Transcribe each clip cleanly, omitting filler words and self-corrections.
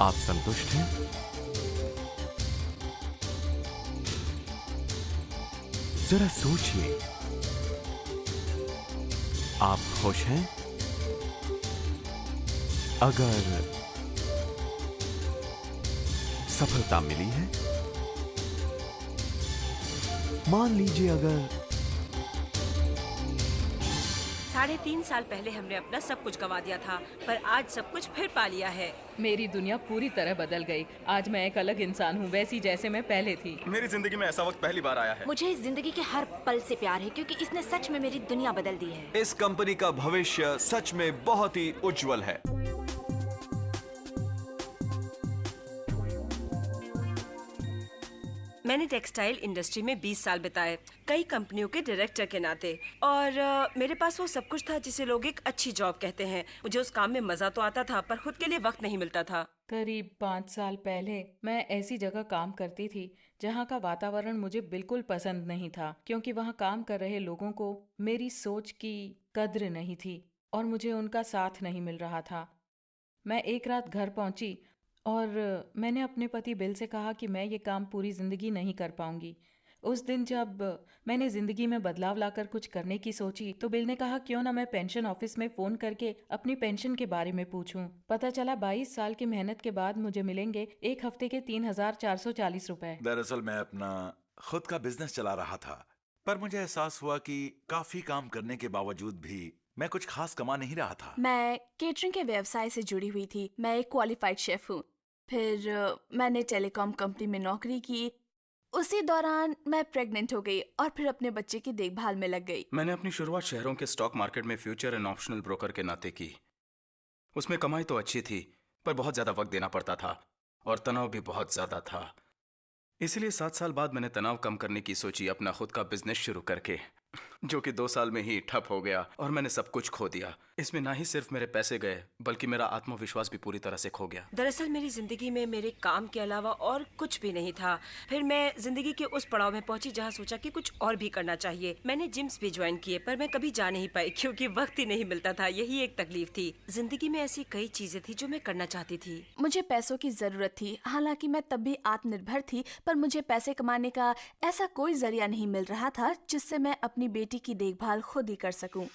आप संतुष्ट हैं? जरा सोचिए, आप खुश हैं? अगर सफलता मिली है, मान लीजिए अगर 3.5 साल पहले हमने अपना सब कुछ गंवा दिया था, पर आज सब कुछ फिर पा लिया है। मेरी दुनिया पूरी तरह बदल गई। आज मैं एक अलग इंसान हूँ, वैसी जैसे मैं पहले थी। मेरी जिंदगी में ऐसा वक्त पहली बार आया है। मुझे इस जिंदगी के हर पल से प्यार है क्योंकि इसने सच में मेरी दुनिया बदल दी है। इस कंपनी का भविष्य सच में बहुत ही उज्जवल है। मैंने टेक्सटाइल इंडस्ट्री में 20 साल बिताए, कई कंपनियों के डायरेक्टर के नाते, और मेरे पास वो सब कुछ था जिसे लोग एक अच्छी जॉब कहते हैं। मुझे उस काम में मजा तो आता था, पर खुद के लिए वक्त नहीं मिलता था। करीब 5 साल पहले मैं ऐसी जगह काम करती थी जहाँ का वातावरण मुझे बिल्कुल पसंद नहीं था, क्योंकि वहाँ काम कर रहे लोगों को मेरी सोच की कद्र नहीं थी और मुझे उनका साथ नहीं मिल रहा था। मैं एक रात घर पहुंची और मैंने अपने पति बिल से कहा कि मैं ये काम पूरी जिंदगी नहीं कर पाऊंगी। उस दिन जब मैंने जिंदगी में बदलाव लाकर कुछ करने की सोची तो बिल ने कहा क्यों ना मैं पेंशन ऑफिस में फोन करके अपनी पेंशन के बारे में पूछूं। पता चला 22 साल की मेहनत के बाद मुझे मिलेंगे एक हफ्ते के 3,440 रुपए। दरअसल मैं अपना खुद का बिजनेस चला रहा था, पर मुझे एहसास हुआ कि काफी काम करने के बावजूद भी मैं कुछ खास कमा नहीं रहा था। मैं केटरिंग के व्यवसाय से जुड़ी हुई थी। मैं एक क्वालिफाइड शेफ हूँ। फिर मैंने टेलीकॉम कंपनी में नौकरी की। उसी दौरान मैं प्रेग्नेंट हो गई और फिर अपने बच्चे की देखभाल में लग गई। मैंने अपनी शुरुआत शहरों के स्टॉक मार्केट में फ्यूचर एंड ऑप्शनल ब्रोकर के नाते की। उसमें कमाई तो अच्छी थी, पर बहुत ज्यादा वक्त देना पड़ता था और तनाव भी बहुत ज्यादा था। इसलिए 7 साल बाद मैंने तनाव कम करने की सोची, अपना खुद का बिजनेस शुरू करके, जो कि 2 साल में ही ठप हो गया और मैंने सब कुछ खो दिया। इसमें ना ही सिर्फ मेरे पैसे गए, बल्कि मेरा आत्मविश्वास भी पूरी तरह से खो गया। दरअसल मेरी जिंदगी में मेरे काम के अलावा और कुछ भी नहीं था। फिर मैं जिंदगी के उस पड़ाव में पहुंची जहां सोचा कि कुछ और भी करना चाहिए। मैंने जिम्स भी ज्वाइन किए, पर मैं कभी जा नहीं पाई क्योंकि वक्त ही नहीं मिलता था। यही एक तकलीफ थी। जिंदगी में ऐसी कई चीजें थी जो मैं करना चाहती थी। मुझे पैसों की जरूरत थी, हालांकि मैं तब भी आत्मनिर्भर थी, पर मुझे पैसे कमाने का ऐसा कोई जरिया नहीं मिल रहा था जिससे मैं अपनी बेटी की देखभाल खुद ही कर सकूं।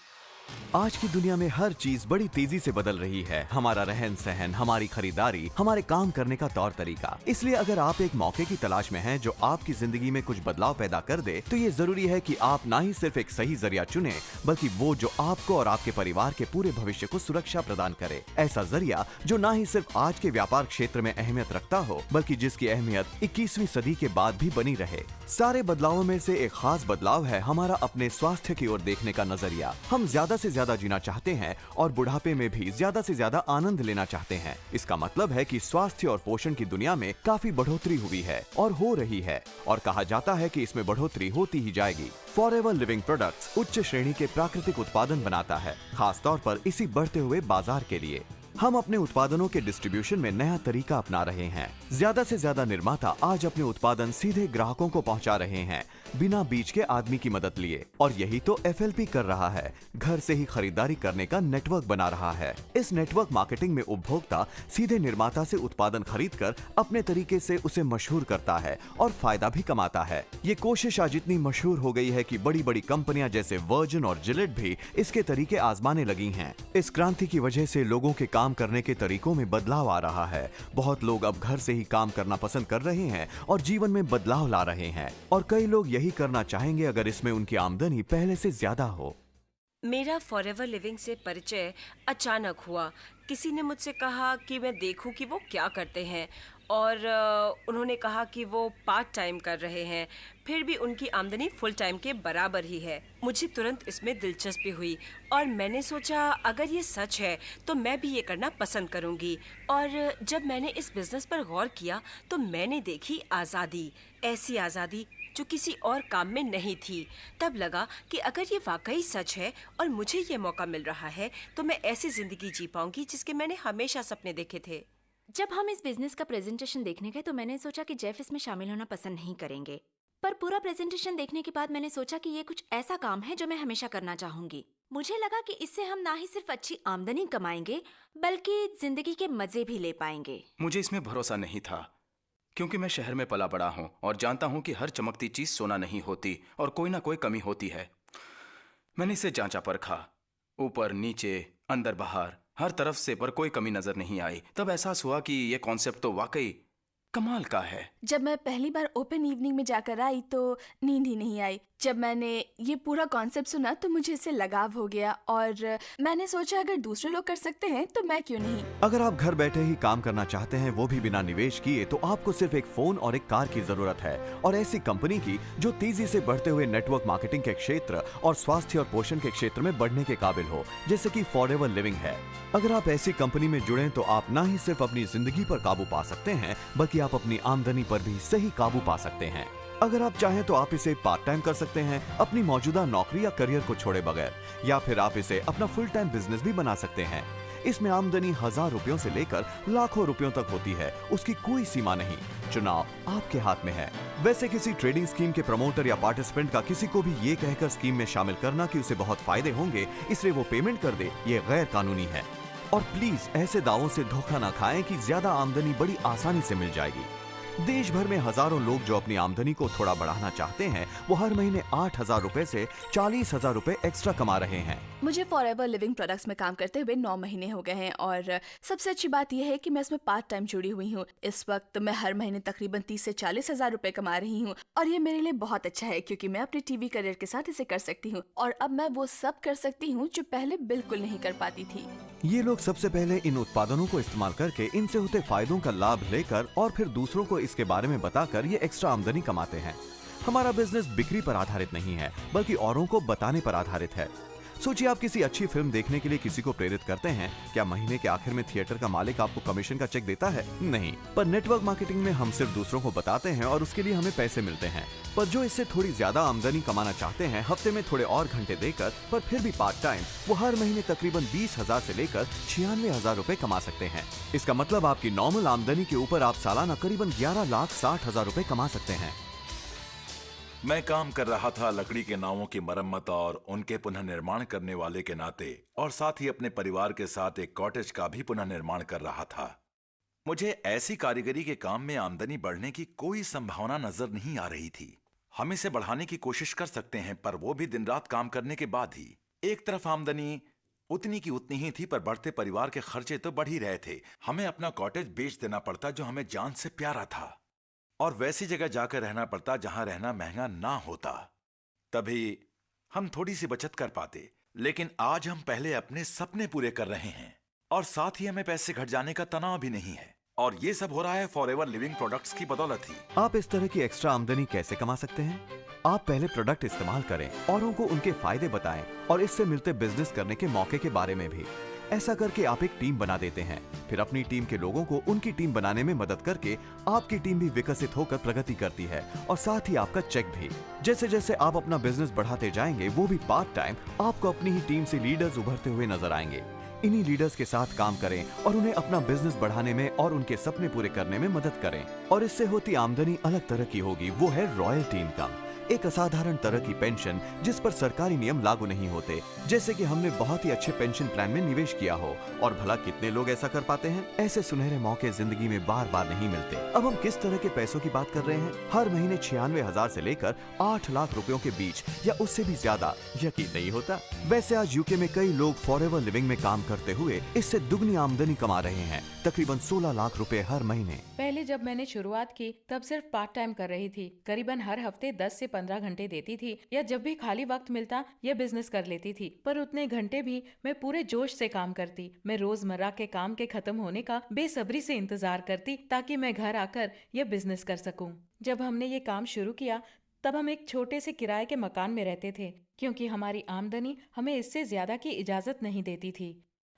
आज की दुनिया में हर चीज बड़ी तेजी से बदल रही है। हमारा रहन सहन, हमारी खरीदारी, हमारे काम करने का तौर तरीका। इसलिए अगर आप एक मौके की तलाश में हैं जो आपकी जिंदगी में कुछ बदलाव पैदा कर दे, तो ये जरूरी है कि आप ना ही सिर्फ एक सही जरिया चुने, बल्कि वो जो आपको और आपके परिवार के पूरे भविष्य को सुरक्षा प्रदान करे। ऐसा जरिया जो ना ही सिर्फ आज के व्यापार क्षेत्र में अहमियत रखता हो, बल्कि जिसकी अहमियत 21वीं सदी के बाद भी बनी रहे। सारे बदलावों में से एक खास बदलाव है हमारा अपने स्वास्थ्य की ओर देखने का नजरिया। हम ज्यादा से ज्यादा जीना चाहते हैं और बुढ़ापे में भी ज्यादा से ज्यादा आनंद लेना चाहते हैं। इसका मतलब है कि स्वास्थ्य और पोषण की दुनिया में काफी बढ़ोतरी हुई है और हो रही है, और कहा जाता है कि इसमें बढ़ोतरी होती ही जाएगी। फॉरएवर लिविंग प्रोडक्ट्स उच्च श्रेणी के प्राकृतिक उत्पादन बनाता है, खास तौर पर इसी बढ़ते हुए बाजार के लिए। हम अपने उत्पादनों के डिस्ट्रीब्यूशन में नया तरीका अपना रहे हैं। ज्यादा से ज्यादा निर्माता आज अपने उत्पादन सीधे ग्राहकों को पहुंचा रहे हैं, बिना बीच के आदमी की मदद लिए। और यही तो एफएलपी कर रहा है, घर से ही खरीदारी करने का नेटवर्क बना रहा है। इस नेटवर्क मार्केटिंग में उपभोक्ता सीधे निर्माता से उत्पादन खरीदकर अपने तरीके से उसे मशहूर करता है और फायदा भी कमाता है। ये कोशिश आज इतनी मशहूर हो गई है कि बड़ी बड़ी कंपनियां जैसे वर्जिन और जिलेट भी इसके तरीके आजमाने लगी हैं। इस क्रांति की वजह से लोगों के काम करने के तरीकों में बदलाव आ रहा है। बहुत लोग अब घर से ही काम करना पसंद कर रहे हैं और जीवन में बदलाव ला रहे हैं, और कई लोग यही करना चाहेंगे अगर इसमें उनकी आमदनी पहले से ज्यादा हो। मेरा फॉरएवर लिविंग से परिचय अचानक हुआ। किसी ने मुझसे कहा कि मैं देखूं कि वो क्या करते हैं, और उन्होंने कहा कि वो पार्ट टाइम कर रहे हैं, फिर भी उनकी आमदनी फुल टाइम के बराबर ही है। मुझे तुरंत इसमें दिलचस्पी हुई और मैंने सोचा अगर ये सच है तो मैं भी ये करना पसंद करूंगी। और जब मैंने इस बिजनेस पर गौर किया तो मैंने देखी आज़ादी, ऐसी आज़ादी जो किसी और काम में नहीं थी। तब लगा कि अगर ये वाकई सच है और मुझे ये मौका मिल रहा है तो मैं ऐसी जिंदगी जी पाऊंगी जिसके मैंने हमेशा सपने देखे थे। जब हम इस बिजनेस का प्रेजेंटेशन देखने गए तो मैंने सोचा कि जेफ इसमें शामिल होना पसंद नहीं करेंगे। पर पूरा प्रेजेंटेशन देखने के बाद मैंने सोचा कि ये कुछ ऐसा काम है जो मैं हमेशा करना चाहूंगी। मुझे लगा कि इससे हम ना ही सिर्फ अच्छी आमदनी कमाएंगे बल्कि जिंदगी के मजे भी ले पाएंगे। मुझे इसमें भरोसा नहीं था क्योंकि मैं शहर में पला बड़ा हूँ और जानता हूँ कि हर चमकती चीज सोना नहीं होती और कोई ना कोई कमी होती है। मैंने इसे जांचा परखा, ऊपर नीचे अंदर बाहर हर तरफ से, पर कोई कमी नजर नहीं आई। तब एहसास हुआ कि ये कॉन्सेप्ट तो वाकई कमाल का है। जब मैं पहली बार ओपन इवनिंग में जाकर आई तो नींद ही नहीं आई। जब मैंने ये पूरा कॉन्सेप्ट सुना तो मुझे इससे लगाव हो गया और मैंने सोचा अगर दूसरे लोग कर सकते हैं तो मैं क्यों नहीं। अगर आप घर बैठे ही काम करना चाहते हैं, वो भी बिना निवेश किए, तो आपको सिर्फ एक फोन और एक कार की जरूरत है, और ऐसी कंपनी की जो तेजी से बढ़ते हुए नेटवर्क मार्केटिंग के क्षेत्र और स्वास्थ्य और पोषण के क्षेत्र में बढ़ने के काबिल हो, जैसे कि फॉरएवर लिविंग है। अगर आप ऐसी कंपनी में जुड़ें तो आप न ही सिर्फ अपनी जिंदगी पर काबू पा सकते हैं, बल्कि आप अपनी आमदनी पर भी सही काबू पा सकते हैं। अगर आप चाहें तो आप इसे पार्ट टाइम कर सकते हैं, अपनी मौजूदा नौकरी या करियर को छोड़े बगैर, या फिर आप इसे अपना फुल टाइम बिजनेस भी बना सकते हैं। इसमें आमदनी 1000 रुपयों से लेकर लाखों रुपयों तक होती है, उसकी कोई सीमा नहीं। चुनाव आपके हाथ में है। वैसे किसी ट्रेडिंग स्कीम के प्रमोटर या पार्टिसिपेंट का किसी को भी ये कहकर स्कीम में शामिल करना कि उसे बहुत फायदे होंगे इसलिए वो पेमेंट कर दे, ये गैर कानूनी है। और प्लीज ऐसे दावों से धोखा ना खाएं कि ज्यादा आमदनी बड़ी आसानी से मिल जाएगी। देश भर में हजारों लोग जो अपनी आमदनी को थोड़ा बढ़ाना चाहते हैं, वो हर महीने 8000 रुपए से 40,000 रुपए एक्स्ट्रा कमा रहे हैं। मुझे फॉरएवर लिविंग प्रोडक्ट्स में काम करते हुए 9 महीने हो गए हैं और सबसे अच्छी बात यह है कि मैं इसमें पार्ट टाइम जुड़ी हुई हूँ। इस वक्त मैं हर महीने तकरीबन 30 से 40,000 रुपए कमा रही हूँ और ये मेरे लिए बहुत अच्छा है क्योंकि मैं अपने टीवी करियर के साथ इसे कर सकती हूँ और अब मैं वो सब कर सकती हूँ जो पहले बिल्कुल नहीं कर पाती थी। ये लोग सबसे पहले इन उत्पादनों को इस्तेमाल करके इनसे होते फायदों का लाभ लेकर और फिर दूसरों को इसके बारे में बताकर ये एक्स्ट्रा आमदनी कमाते हैं। हमारा बिजनेस बिक्री पर आधारित नहीं है, बल्कि औरों को बताने पर आधारित है। सोचिए, आप किसी अच्छी फिल्म देखने के लिए किसी को प्रेरित करते हैं, क्या महीने के आखिर में थिएटर का मालिक आपको कमीशन का चेक देता है? नहीं। पर नेटवर्क मार्केटिंग में हम सिर्फ दूसरों को बताते हैं और उसके लिए हमें पैसे मिलते हैं। पर जो इससे थोड़ी ज्यादा आमदनी कमाना चाहते हैं, हफ्ते में थोड़े और घंटे देकर, पर फिर भी पार्ट टाइम, वो हर महीने तकरीबन 20,000 से लेकर 96,000 रुपए कमा सकते हैं। इसका मतलब आपकी नॉर्मल आमदनी के ऊपर आप सालाना करीबन 11,60,000 रुपए कमा सकते हैं। मैं काम कर रहा था लकड़ी के नावों की मरम्मत और उनके पुनर्निर्माण करने वाले के नाते, और साथ ही अपने परिवार के साथ एक कॉटेज का भी पुनर्निर्माण कर रहा था। मुझे ऐसी कारीगरी के काम में आमदनी बढ़ने की कोई संभावना नजर नहीं आ रही थी। हम इसे बढ़ाने की कोशिश कर सकते हैं, पर वो भी दिन रात काम करने के बाद ही। एक तरफ आमदनी उतनी की उतनी ही थी, पर बढ़ते परिवार के खर्चे तो बढ़ ही रहे थे। हमें अपना कॉटेज बेच देना पड़ता जो हमें जान से प्यारा था, और वैसी जगह जाकर रहना पड़ता जहां रहना महंगा ना होता। तभी हम थोड़ी सी बचत कर पाते। लेकिन आज हम पहले अपने सपने पूरे कर रहे हैं और साथ ही हमें पैसे घट जाने का तनाव भी नहीं है, और ये सब हो रहा है फॉरएवर लिविंग प्रोडक्ट्स की बदौलत ही। आप इस तरह की एक्स्ट्रा आमदनी कैसे कमा सकते हैं? आप पहले प्रोडक्ट इस्तेमाल करें, औरों को उनके फायदे बताएं और इससे मिलते बिजनेस करने के मौके के बारे में भी। ऐसा करके आप एक टीम बना देते हैं, फिर अपनी टीम के लोगों को उनकी टीम बनाने में मदद करके आपकी टीम भी विकसित होकर प्रगति करती है, और साथ ही आपका चेक भी। जैसे जैसे आप अपना बिजनेस बढ़ाते जाएंगे, वो भी पार्ट टाइम, आपको अपनी ही टीम से लीडर्स उभरते हुए नजर आएंगे। इन्हीं लीडर्स के साथ काम करें और उन्हें अपना बिजनेस बढ़ाने में और उनके सपने पूरे करने में मदद करें, और इससे होती आमदनी अलग तरह की होगी। वो है रॉयल्टी इनकम, एक असाधारण तरह की पेंशन जिस पर सरकारी नियम लागू नहीं होते। जैसे कि हमने बहुत ही अच्छे पेंशन प्लान में निवेश किया हो, और भला कितने लोग ऐसा कर पाते हैं? ऐसे सुनहरे मौके जिंदगी में बार बार नहीं मिलते। अब हम किस तरह के पैसों की बात कर रहे हैं? हर महीने 96,000 से लेकर 8 लाख रुपयों के बीच, या उससे भी ज्यादा। यकीन नहीं होता? वैसे आज यूके में कई लोग फॉरएवर लिविंग में काम करते हुए इससे दुगनी आमदनी कमा रहे हैं, तकरीबन 16 लाख रुपए हर महीने। पहले जब मैंने शुरुआत की तब सिर्फ पार्ट टाइम कर रही थी। करीबन हर हफ्ते 10 से 15 घंटे देती थी, या जब भी खाली वक्त मिलता यह बिजनेस कर लेती थी। पर उतने घंटे भी मैं पूरे जोश से काम करती। मैं रोजमर्रा के काम के खत्म होने का बेसब्री से इंतजार करती ताकि मैं घर आकर यह बिजनेस कर सकूं। जब हमने ये काम शुरू किया तब हम एक छोटे से किराए के मकान में रहते थे, क्योंकि हमारी आमदनी हमें इससे ज्यादा की इजाजत नहीं देती थी।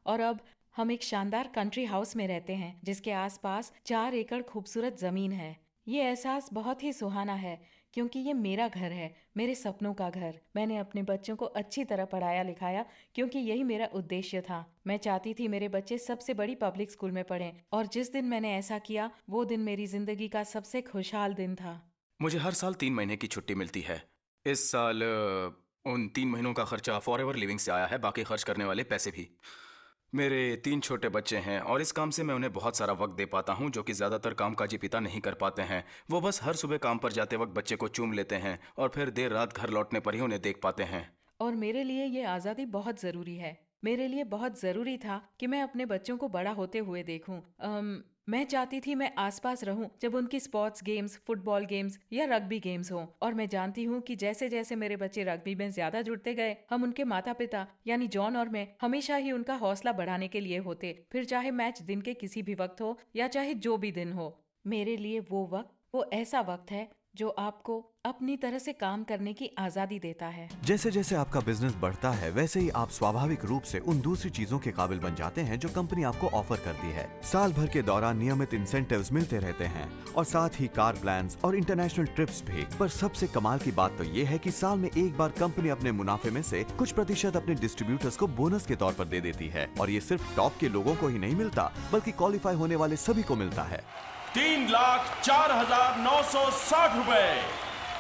और अब हम एक शानदार कंट्री हाउस में रहते हैं जिसके आसपास 4 एकड़ खूबसूरत जमीन है। ये एहसास बहुत ही सुहाना है, क्योंकि ये मेरा घर है, मेरे सपनों का घर। मैंने अपने बच्चों को अच्छी तरह पढ़ाया लिखाया, क्योंकि यही मेरा उद्देश्य था। मैं चाहती थी मेरे बच्चे सबसे बड़ी पब्लिक स्कूल में पढ़ें, और जिस दिन मैंने ऐसा किया वो दिन मेरी जिंदगी का सबसे खुशहाल दिन था। मुझे हर साल 3 महीने की छुट्टी मिलती है। इस साल उन 3 महीनों का खर्चा फॉरएवर लिविंग से आया है, बाकी खर्च करने वाले पैसे भी। मेरे 3 छोटे बच्चे हैं और इस काम से मैं उन्हें बहुत सारा वक्त दे पाता हूँ, जो कि ज़्यादातर कामकाजी पिता नहीं कर पाते हैं। वो बस हर सुबह काम पर जाते वक्त बच्चे को चूम लेते हैं और फिर देर रात घर लौटने पर ही उन्हें देख पाते हैं। और मेरे लिए ये आज़ादी बहुत ज़रूरी है। मेरे लिए बहुत ज़रूरी था कि मैं अपने बच्चों को बड़ा होते हुए देखूं। मैं चाहती थी मैं आसपास रहूं जब उनकी स्पोर्ट्स गेम्स, फुटबॉल गेम्स या रग्बी गेम्स हों। और मैं जानती हूं कि जैसे जैसे मेरे बच्चे रग्बी में ज्यादा जुड़ते गए, हम उनके माता पिता यानी जॉन और मैं हमेशा ही उनका हौसला बढ़ाने के लिए होते, फिर चाहे मैच दिन के किसी भी वक्त हो या चाहे जो भी दिन हो। मेरे लिए वो वक्त वो ऐसा वक्त है जो आपको अपनी तरह से काम करने की आजादी देता है। जैसे जैसे आपका बिजनेस बढ़ता है, वैसे ही आप स्वाभाविक रूप से उन दूसरी चीजों के काबिल बन जाते हैं जो कंपनी आपको ऑफर करती है। साल भर के दौरान नियमित इंसेंटिव्स मिलते रहते हैं और साथ ही कार प्लान्स और इंटरनेशनल ट्रिप्स भी। पर सबसे कमाल की बात तो ये है कि साल में एक बार कंपनी अपने मुनाफे में से कुछ प्रतिशत अपने डिस्ट्रीब्यूटर्स को बोनस के तौर पर दे देती है। और ये सिर्फ टॉप के लोगों को ही नहीं मिलता, बल्कि क्वालिफाई होने वाले सभी को मिलता है। 3,04,960 रुपए,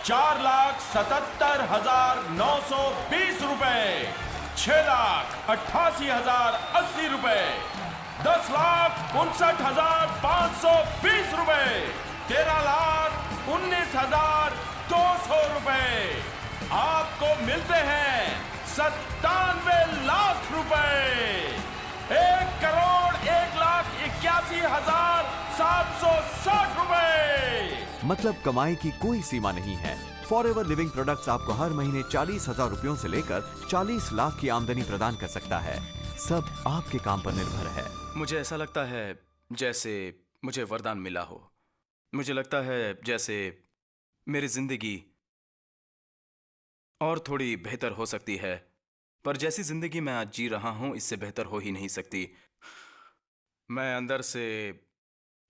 4,77,920 रुपए, 6,88,080 रुपए, 10,59,520 रुपए, 13,19,200 रुपए। आपको मिलते हैं 97 लाख रुपए। 1,81,760 रुपए। मतलब कमाई की कोई सीमा नहीं है। फॉरएवर लिविंग प्रोडक्ट्स आपको हर महीने 40,000 रुपयों से लेकर 40 लाख की आमदनी प्रदान कर सकता है। सब आपके काम पर निर्भर है। मुझे ऐसा लगता है जैसे मुझे वरदान मिला हो। मुझे लगता है जैसे मेरी जिंदगी और थोड़ी बेहतर हो सकती है, पर जैसी जिंदगी मैं आज जी रहा हूं इससे बेहतर हो ही नहीं सकती। मैं अंदर से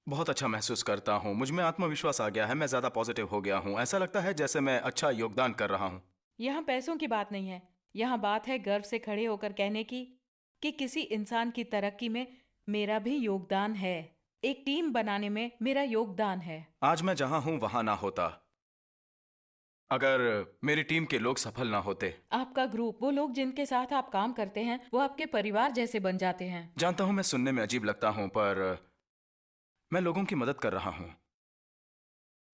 बहुत अच्छा महसूस करता हूं। मुझ में आत्मविश्वास आ गया है, मैं ज्यादा पॉजिटिव हो गया हूं। ऐसा लगता है जैसे मैं अच्छा योगदान कर रहा हूं। यहाँ पैसों की बात नहीं है, यहाँ बात है गर्व से खड़े होकर कहने की कि किसी इंसान की तरक्की में मेरा भी योगदान है, एक टीम बनाने में मेरा योगदान है। आज मैं जहां हूं वहां ना होता अगर मेरी टीम के लोग सफल ना होते। आपका ग्रुप, वो लोग जिनके साथ आप काम करते हैं, वो आपके परिवार जैसे बन जाते हैं। जानता हूं मैं सुनने में अजीब लगता हूं, पर मैं लोगों की मदद कर रहा हूं,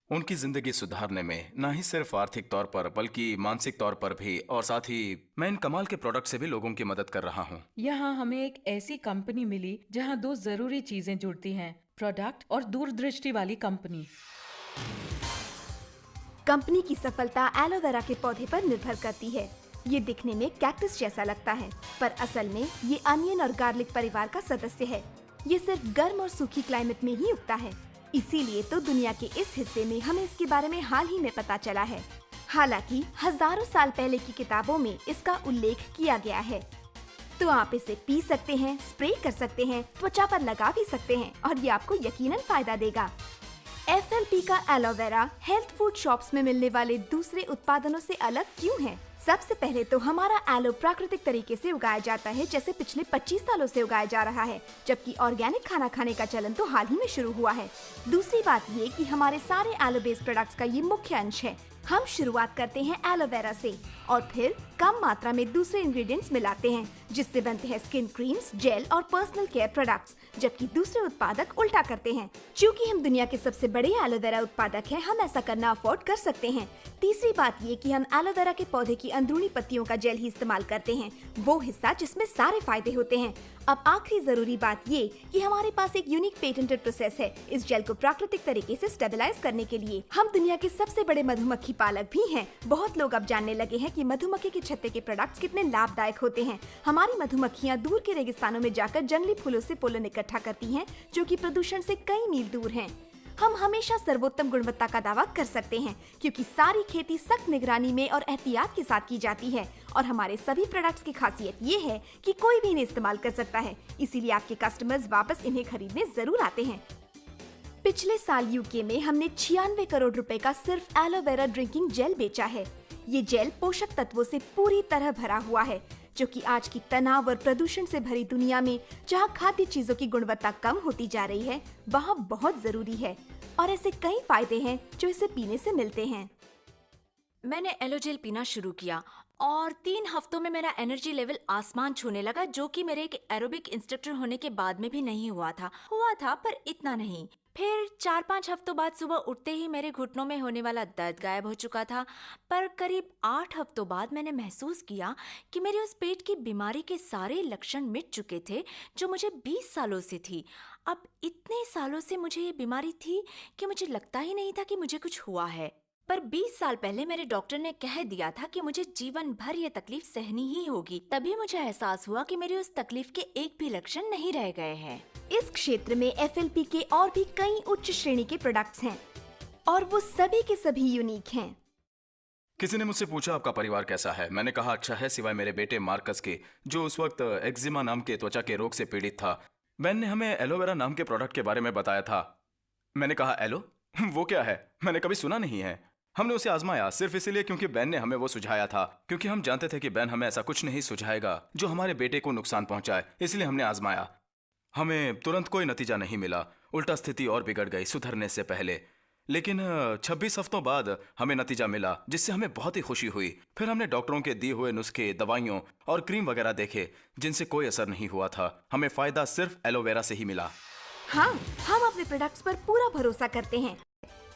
उनकी जिंदगी सुधारने में, ना ही सिर्फ आर्थिक तौर पर बल्कि मानसिक तौर पर भी। और साथ ही मैं इन कमाल के प्रोडक्ट से भी लोगों की मदद कर रहा हूं। यहाँ हमें एक ऐसी कंपनी मिली जहाँ 2 जरूरी चीजें जुड़ती हैं, प्रोडक्ट और दूरदृष्टि वाली कंपनी। कंपनी की सफलता एलोवेरा के पौधे पर निर्भर करती है। ये दिखने में कैक्टस जैसा लगता है, पर असल में ये अनियन और गार्लिक परिवार का सदस्य है। ये सिर्फ गर्म और सूखी क्लाइमेट में ही उगता है, इसीलिए तो दुनिया के इस हिस्से में हमें इसके बारे में हाल ही में पता चला है। हालांकि हजारों साल पहले की किताबों में इसका उल्लेख किया गया है। तो आप इसे पी सकते हैं, स्प्रे कर सकते हैं, त्वचा पर लगा भी सकते हैं और ये आपको यकीनन फायदा देगा। FLP का एलोवेरा हेल्थ फूड शॉप्स में मिलने वाले दूसरे उत्पादनों से अलग क्यों है? सबसे पहले तो हमारा एलो प्राकृतिक तरीके से उगाया जाता है, जैसे पिछले 25 सालों से उगाया जा रहा है, जबकि ऑर्गेनिक खाना खाने का चलन तो हाल ही में शुरू हुआ है। दूसरी बात ये कि हमारे सारे एलो बेस्ड प्रोडक्ट्स का ये मुख्य अंश है। हम शुरुआत करते हैं एलोवेरा से और फिर कम मात्रा में दूसरे इंग्रेडिएंट्स मिलाते हैं, जिससे बनते हैं स्किन क्रीम्स, जेल और पर्सनल केयर प्रोडक्ट्स, जबकि दूसरे उत्पादक उल्टा करते हैं। क्योंकि हम दुनिया के सबसे बड़े एलोवेरा उत्पादक हैं, हम ऐसा करना अफोर्ड कर सकते हैं। तीसरी बात ये कि हम एलोवेरा के पौधे की अंदरूनी पत्तियों का जेल ही इस्तेमाल करते हैं, वो हिस्सा जिसमें सारे फायदे होते हैं। अब आखिरी जरूरी बात ये कि हमारे पास एक यूनिक पेटेंटेड प्रोसेस है इस जेल को प्राकृतिक तरीके से स्टेबलाइज करने के लिए। हम दुनिया के सबसे बड़े मधुमक्खी पालक भी हैं। बहुत लोग अब जानने लगे हैं कि मधुमक्खी के छत्ते के प्रोडक्ट्स कितने लाभदायक होते हैं। हमारी मधुमक्खियाँ दूर के रेगिस्तानों में जाकर जंगली फूलों से पोलन इकट्ठा करती हैं, जो कि प्रदूषण से कई मील दूर हैं। हम हमेशा सर्वोत्तम गुणवत्ता का दावा कर सकते हैं, क्योंकि सारी खेती सख्त निगरानी में और एहतियात के साथ की जाती है। और हमारे सभी प्रोडक्ट्स की खासियत ये है कि कोई भी इन्हें इस्तेमाल कर सकता है, इसीलिए आपके कस्टमर्स वापस इन्हें खरीदने जरूर आते हैं। पिछले साल यूके में हमने 96 करोड़ रुपए का सिर्फ एलोवेरा ड्रिंकिंग जेल बेचा है। ये जेल पोषक तत्वों से पूरी तरह भरा हुआ है, जो कि आज की तनाव और प्रदूषण से भरी दुनिया में जहाँ खाद्य चीजों की गुणवत्ता कम होती जा रही है, वहाँ बहुत जरूरी है। और ऐसे कई फायदे हैं जो इसे पीने से मिलते हैं। मैंने एलोजेल पीना शुरू किया और 3 हफ्तों में मेरा एनर्जी लेवल आसमान छूने लगा, जो कि मेरे एक एरोबिक इंस्ट्रक्टर होने के बाद में भी नहीं हुआ था पर इतना नहीं। फिर 4-5 हफ्तों बाद सुबह उठते ही मेरे घुटनों में होने वाला दर्द गायब हो चुका था। पर करीब 8 हफ्तों बाद मैंने महसूस किया कि मेरे उस पेट की बीमारी के सारे लक्षण मिट चुके थे जो मुझे 20 सालों से थी। अब इतने सालों से मुझे ये बीमारी थी कि मुझे लगता ही नहीं था कि मुझे कुछ हुआ है। पर 20 साल पहले मेरे डॉक्टर ने कह दिया था कि मुझे जीवन भर ये तकलीफ सहनी ही होगी। तभी मुझे एहसास हुआ कि मेरी उस तकलीफ के एक भी लक्षण नहीं रह गए हैं। इस क्षेत्र में FLP के और भी कई उच्च श्रेणी के प्रोडक्ट्स हैं और वो सभी के सभी यूनिक हैं। किसी ने मुझसे पूछा आपका परिवार कैसा है। मैंने कहा अच्छा है, सिवाय मेरे बेटे मार्कस के, जो उस वक्त एक्जिमा नाम के त्वचा के रोग से पीड़ित था। बेन ने हमें एलोवेरा नाम के प्रोडक्ट के बारे में बताया था। मैंने कहा एलो वो क्या है, मैंने कभी सुना नहीं है। हमने उसे आजमाया सिर्फ इसीलिए क्योंकि बेन ने हमें वो सुझाया था, क्योंकि हम जानते थे कि बेन हमें ऐसा कुछ नहीं सुझाएगा जो हमारे बेटे को नुकसान पहुंचाए। इसलिए हमने आजमाया। हमें तुरंत कोई नतीजा नहीं मिला, उल्टा स्थिति और बिगड़ गई सुधरने से पहले। लेकिन 26 हफ्तों बाद हमें नतीजा मिला, जिससे हमें बहुत ही खुशी हुई। फिर हमने डॉक्टरों के दिए हुए नुस्खे, दवाइयों और क्रीम वगैरह देखे, जिनसे कोई असर नहीं हुआ था। हमें फायदा सिर्फ एलोवेरा से ही मिला। हाँ, हम अपने प्रोडक्ट्स पर पूरा भरोसा करते हैं।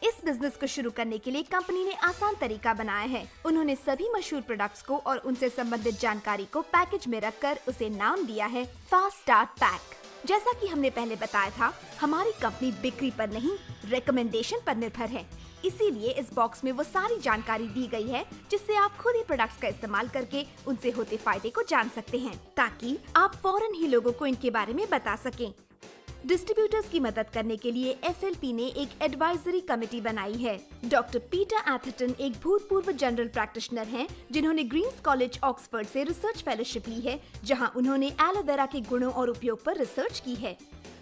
इस बिजनेस को शुरू करने के लिए कंपनी ने आसान तरीका बनाया है। उन्होंने सभी मशहूर प्रोडक्ट्स को और उनसे संबंधित जानकारी को पैकेज में रखकर उसे नाम दिया है फास्ट स्टार्ट पैक। जैसा कि हमने पहले बताया था, हमारी कंपनी बिक्री पर नहीं, रिकमेंडेशन पर निर्भर है। इसीलिए इस बॉक्स में वो सारी जानकारी दी गई है जिससे आप खुद ही प्रोडक्ट्स का इस्तेमाल करके उनसे होते फायदे को जान सकते हैं, ताकि आप फौरन ही लोगों को इनके बारे में बता सकें। डिस्ट्रीब्यूटर्स की मदद करने के लिए FLP ने एक एडवाइजरी कमेटी बनाई है। डॉक्टर पीटर एथरटन एक भूतपूर्व जनरल प्रैक्टिशनर हैं, जिन्होंने ग्रीन्स कॉलेज ऑक्सफोर्ड से रिसर्च फेलोशिप ली है, जहां उन्होंने एलोवेरा के गुणों और उपयोग पर रिसर्च की है।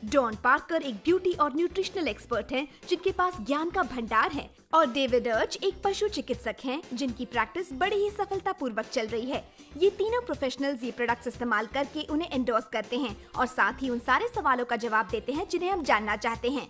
डॉन पार्कर एक ब्यूटी और न्यूट्रिशनल एक्सपर्ट हैं, जिनके पास ज्ञान का भंडार है। और डेविड अर्च एक पशु चिकित्सक हैं, जिनकी प्रैक्टिस बड़ी ही सफलतापूर्वक चल रही है। ये तीनों प्रोफेशनल्स ये प्रोडक्ट्स इस्तेमाल करके उन्हें एंडोर्स करते हैं और साथ ही उन सारे सवालों का जवाब देते हैं जिन्हें हम जानना चाहते हैं।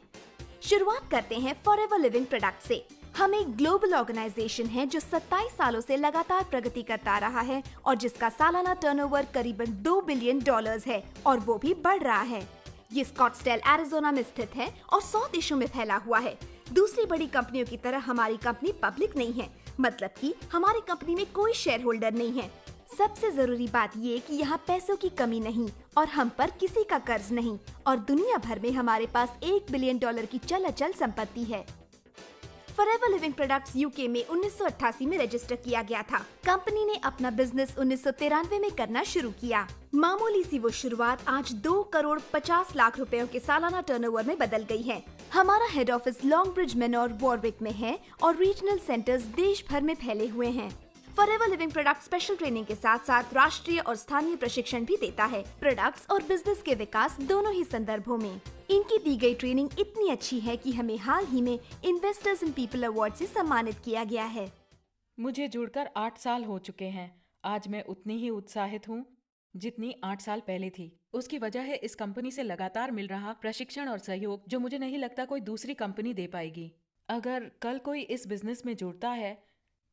शुरुआत करते हैं फॉरएवर लिविंग प्रोडक्ट से। हम एक ग्लोबल ऑर्गेनाइजेशन है जो 27 सालों से लगातार प्रगति करता रहा है और जिसका सालाना टर्नओवर करीबन $2 बिलियन है और वो भी बढ़ रहा है। ये स्कॉट्सडेल एरिजोना में स्थित है और 100 देशों में फैला हुआ है। दूसरी बड़ी कंपनियों की तरह हमारी कंपनी पब्लिक नहीं है, मतलब कि हमारी कंपनी में कोई शेयर होल्डर नहीं है। सबसे जरूरी बात ये कि यहाँ पैसों की कमी नहीं और हम पर किसी का कर्ज नहीं, और दुनिया भर में हमारे पास $1 बिलियन की चल अचल संपत्ति है। फॉरएवर लिविंग प्रोडक्ट्स यूके में 1988 में रजिस्टर किया गया था। कंपनी ने अपना बिजनेस 1993 में करना शुरू किया। मामूली सी वो शुरुआत आज 2,50,00,000 रुपयों के सालाना टर्नओवर में बदल गई है। हमारा head office Longbridge Manor Warwick में है और रीजनल सेंटर्स देश भर में फैले हुए हैं। Forever living product special training के साथ साथ राष्ट्रीय और स्थानीय प्रशिक्षण भी देता है, प्रोडक्ट्स और बिजनेस के विकास दोनों ही संदर्भों में। इनकी दी गई ट्रेनिंग इतनी अच्छी है कि हमें हाल ही में इन्वेस्टर्स इन पीपल अवार्ड से सम्मानित किया गया है। मुझे जुड़कर 8 साल हो चुके हैं। आज मैं उतनी ही उत्साहित हूँ जितनी 8 साल पहले थी। उसकी वजह है इस कंपनी से लगातार मिल रहा प्रशिक्षण और सहयोग, जो मुझे नहीं लगता कोई दूसरी कंपनी दे पाएगी। अगर कल कोई इस बिजनेस में जुड़ता है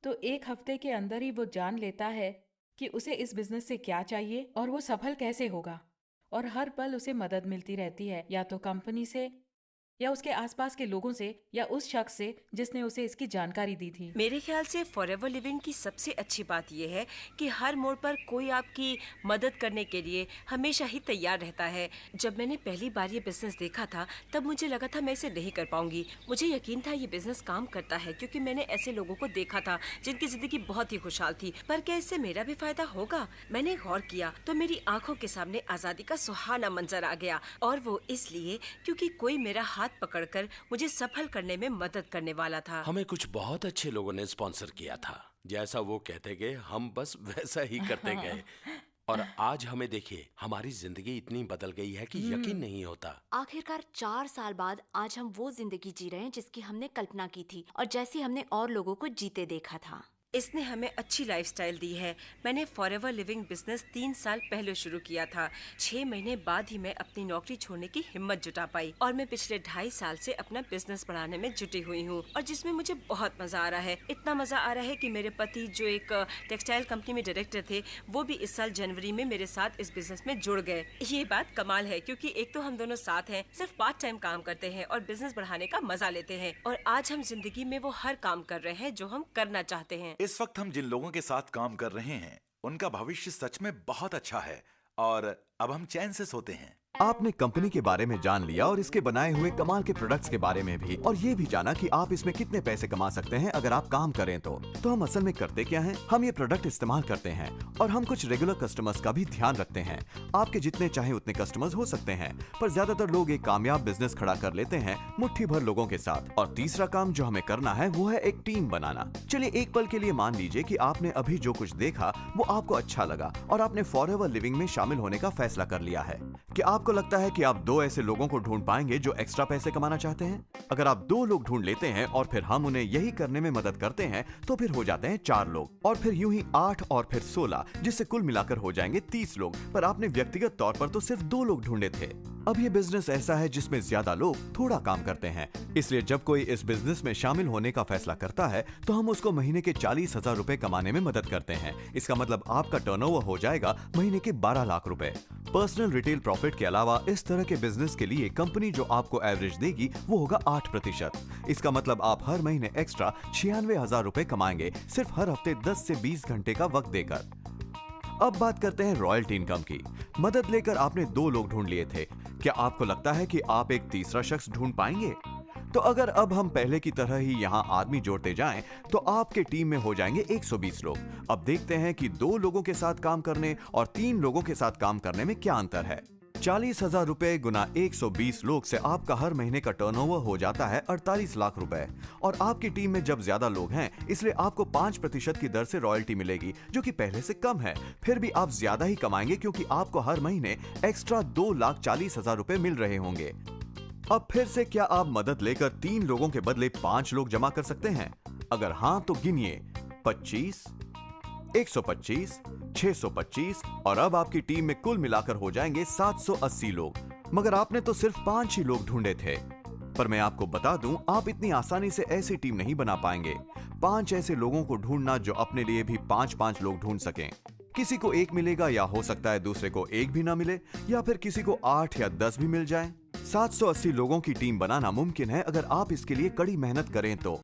तो 1 हफ्ते के अंदर ही वो जान लेता है कि उसे इस बिजनेस से क्या चाहिए और वो सफल कैसे होगा। और हर पल उसे मदद मिलती रहती है, या तो कंपनी से, या उसके आसपास के लोगों से, या उस शख्स से जिसने उसे इसकी जानकारी दी थी। मेरे ख्याल से फॉरएवर लिविंग की सबसे अच्छी बात यह है कि हर मोड़ पर कोई आपकी मदद करने के लिए हमेशा ही तैयार रहता है। जब मैंने पहली बार ये बिजनेस देखा था तब मुझे लगा था मैं इसे नहीं कर पाऊंगी। मुझे यकीन था ये बिजनेस काम करता है, क्योंकि मैंने ऐसे लोगों को देखा था जिनकी जिंदगी बहुत ही खुशहाल थी। पर क्या इससे मेरा भी फायदा होगा? मैंने गौर किया तो मेरी आंखों के सामने आजादी का सुहाना मंजर आ गया, और वो इसलिए क्योंकि कोई मेरा हाथ पकड़कर मुझे सफल करने में मदद करने वाला था। हमें कुछ बहुत अच्छे लोगों ने स्पॉन्सर किया था। जैसा वो कहते गए हम बस वैसा ही करते गए, और आज हमें देखिए हमारी जिंदगी इतनी बदल गई है कि यकीन नहीं होता। आखिरकार 4 साल बाद आज हम वो जिंदगी जी रहे हैं जिसकी हमने कल्पना की थी और जैसी हमने और लोगों को जीते देखा था। इसने हमें अच्छी लाइफस्टाइल दी है। मैंने फॉरएवर लिविंग बिजनेस 3 साल पहले शुरू किया था। 6 महीने बाद ही मैं अपनी नौकरी छोड़ने की हिम्मत जुटा पाई और मैं पिछले 2.5 साल से अपना बिजनेस बढ़ाने में जुटी हुई हूँ और जिसमें मुझे बहुत मजा आ रहा है। इतना मजा आ रहा है कि मेरे पति जो एक टेक्सटाइल कंपनी में डायरेक्टर थे, वो भी इस साल जनवरी में मेरे साथ इस बिजनेस में जुड़ गए। ये बात कमाल है क्योंकि एक तो हम दोनों साथ हैं, सिर्फ पार्ट टाइम काम करते हैं और बिजनेस बढ़ाने का मजा लेते हैं और आज हम जिंदगी में वो हर काम कर रहे हैं जो हम करना चाहते हैं। इस वक्त हम जिन लोगों के साथ काम कर रहे हैं उनका भविष्य सच में बहुत अच्छा है और अब हम चैन से सोते हैं। आपने कंपनी के बारे में जान लिया और इसके बनाए हुए कमाल के प्रोडक्ट्स के बारे में भी, और ये भी जाना कि आप इसमें कितने पैसे कमा सकते हैं अगर आप काम करें तो हम असल में करते क्या हैं? हम ये प्रोडक्ट इस्तेमाल करते हैं और हम कुछ रेगुलर कस्टमर्स का भी ध्यान रखते हैं। आपके जितने चाहे उतने कस्टमर्स हो सकते हैं, पर ज्यादातर लोग एक कामयाब बिजनेस खड़ा कर लेते हैं मुट्ठी भर लोगों के साथ। और तीसरा काम जो हमें करना है वो है एक टीम बनाना। चलिए एक पल के लिए मान लीजिए कि आपने अभी जो कुछ देखा वो आपको अच्छा लगा और आपने फॉरएवर लिविंग में शामिल होने का फैसला कर लिया है। क्या आपको लगता है कि आप 2 ऐसे लोगों को ढूंढ पाएंगे जो एक्स्ट्रा पैसे कमाना चाहते हैं? अगर आप 2 लोग ढूंढ लेते हैं और फिर हम उन्हें यही करने में मदद करते हैं तो फिर हो जाते हैं 4 लोग और फिर यूं ही 8 और फिर 16, जिससे कुल मिलाकर हो जाएंगे 30 लोग। पर आपने व्यक्तिगत तौर पर तो सिर्फ 2 लोग ढूंढे थे। अब ये बिजनेस ऐसा है जिसमें ज्यादा लोग थोड़ा काम करते हैं, इसलिए जब कोई इस बिजनेस में शामिल होने का फैसला करता है तो हम उसको महीने के 40,000 रुपए कमाने में मदद करते हैं। इसका मतलब आपका टर्नओवर हो जाएगा महीने के 12 लाख रुपए। पर्सनल रिटेल प्रॉफिट के अलावा इस तरह के बिजनेस के लिए कंपनी जो आपको एवरेज देगी वो होगा 8%। इसका मतलब आप हर महीने एक्स्ट्रा 96,000 रुपए कमाएंगे, सिर्फ हर हफ्ते 10 से 20 घंटे का वक्त देकर। अब बात करते हैं रॉयल्टी इनकम की। मदद लेकर आपने 2 लोग ढूंढ लिए थे। क्या आपको लगता है कि आप एक तीसरा शख्स ढूंढ पाएंगे? तो अगर अब हम पहले की तरह ही यहाँ आदमी जोड़ते जाएं, तो आपके टीम में हो जाएंगे 120 लोग। अब देखते हैं कि 2 लोगों के साथ काम करने और 3 लोगों के साथ काम करने में क्या अंतर है। 40,000 रुपए गुना 120 लोग से आपका हर महीने का टर्नओवर हो जाता है 48 लाख रुपए। और आपकी टीम में जब ज्यादा लोग हैं, इसलिए आपको 5% की दर से रॉयल्टी मिलेगी, जो कि पहले से कम है। फिर भी आप ज्यादा ही कमाएंगे क्योंकि आपको हर महीने एक्स्ट्रा 2,40,000 रुपए मिल रहे होंगे। अब फिर से क्या आप मदद लेकर 3 लोगों के बदले 5 लोग जमा कर सकते हैं? अगर हाँ तो गिनिए 25, 125, 625 और अब आपकी टीम में कुल मिलाकर हो जाएंगे 780 लोग। मगर आपने तो सिर्फ 5 ही लोग ढूंढे थे। पर मैं आपको बता दूं, आप इतनी आसानी से ऐसी टीम नहीं बना पाएंगे। 5 ऐसे लोगों को ढूंढना जो अपने लिए भी 5-5 लोग ढूंढ सकें। किसी को 1 मिलेगा या हो सकता है दूसरे को 1 भी ना मिले, या फिर किसी को 8 या 10 भी मिल जाए। 780 लोगों की टीम बनाना मुमकिन है अगर आप इसके लिए कड़ी मेहनत करें तो।